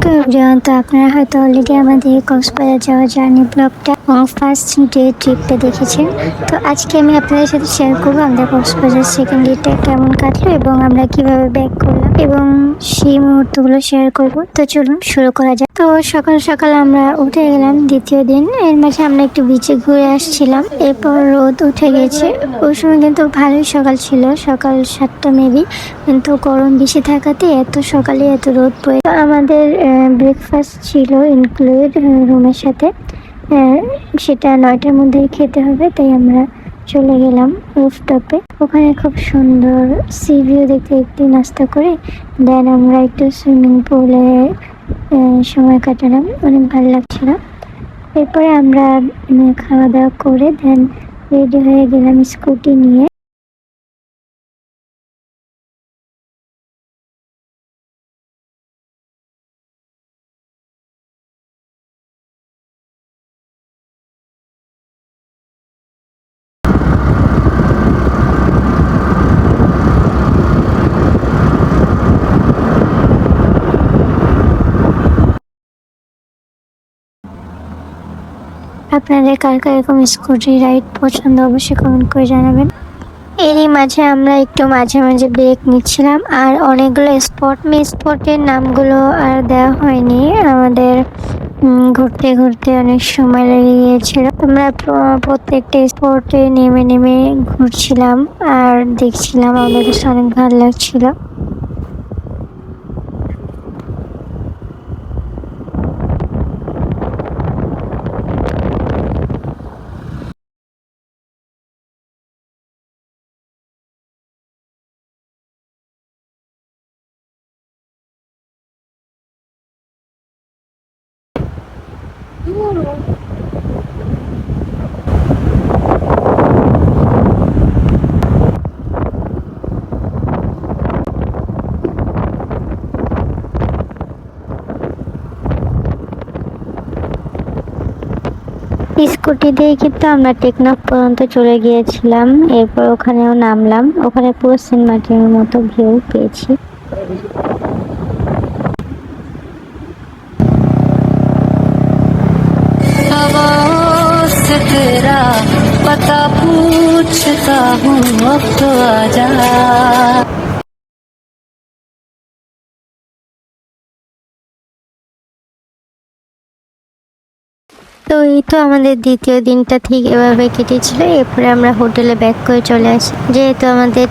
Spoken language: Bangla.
তো আপনারা হয়তো অলরেডি আমাদের কক্সবাজার যাওয়া জার্নি ব্লগটা ফার্স্ট ডে ট্রিপটা দেখেছেন। তো আজকে আমি আপনাদের সাথে শেয়ার করবো আমাদের কক্সবাজার সেকেন্ড ডেটা কেমন কাটলো এবং আমরা কিভাবে ব্যাক করলাম এবং সেই মুহূর্তগুলো শেয়ার করব। তো চলুন শুরু করা যাক। তো সকাল সকাল আমরা উঠে গেলাম দ্বিতীয় দিন। এর মাঝে আমরা একটু বিচে ঘুরে আসছিলাম, এরপর রোদ উঠে গেছে। ওই সময় কিন্তু ভালোই সকাল ছিল, সকাল 7টা মেবি, কিন্তু গরম বেশি থাকাতে এত সকালে এত রোদ পড়ে। আমাদের ব্রেকফাস্ট ছিল ইনক্লুড রুমের সাথে, সেটা 9টার মধ্যেই খেতে হবে, তাই আমরা চলে গেলাম রুফটপে। ওখানে খুব সুন্দর সি ভিউ দেখতে দেখতে নাস্তা করে দেন আমরা একটু সুইমিং পুলে সময় কাটালাম, অনেক ভালো লাগছিল। এরপরে আমরা খাওয়া দাওয়া করে দেন রেডি হয়ে গেলাম স্কুটি নিয়ে। আপনাদের কার কার এরকম স্কুটি রাইড পছন্দ অবশ্যই কমেন্ট করে জানাবেন। এরই মাঝে আমরা একটু মাঝে মাঝে ব্রেক নিচ্ছিলাম, আর অনেকগুলো স্পটের নামগুলো আর দেওয়া হয়নি আমাদের, ঘুরতে ঘুরতে অনেক সময় লেগে গিয়েছিল। আমরা প্রত্যেকটা স্পটে নেমে নেমে ঘুরছিলাম আর দেখছিলাম, আমাদের কাছে অনেক ভালো লাগছিল। স্কুটি দিয়ে কিন্তু আমরা টেকনাফ পর্যন্ত চলে গিয়েছিলাম, এরপর ওখানেও নামলাম। ওখানে পুরো সেন্ট মার্টিনের মতো ভিউ পেয়েছি। तेरा पता पूछता हूँ अब तो आजा। তো এই তো আমাদের দ্বিতীয় দিনটা ঠিক এভাবে কেটেছিল। এরপরে আমরা হোটেলে ব্যাক করে চলে আসি, যেহেতু আমাদের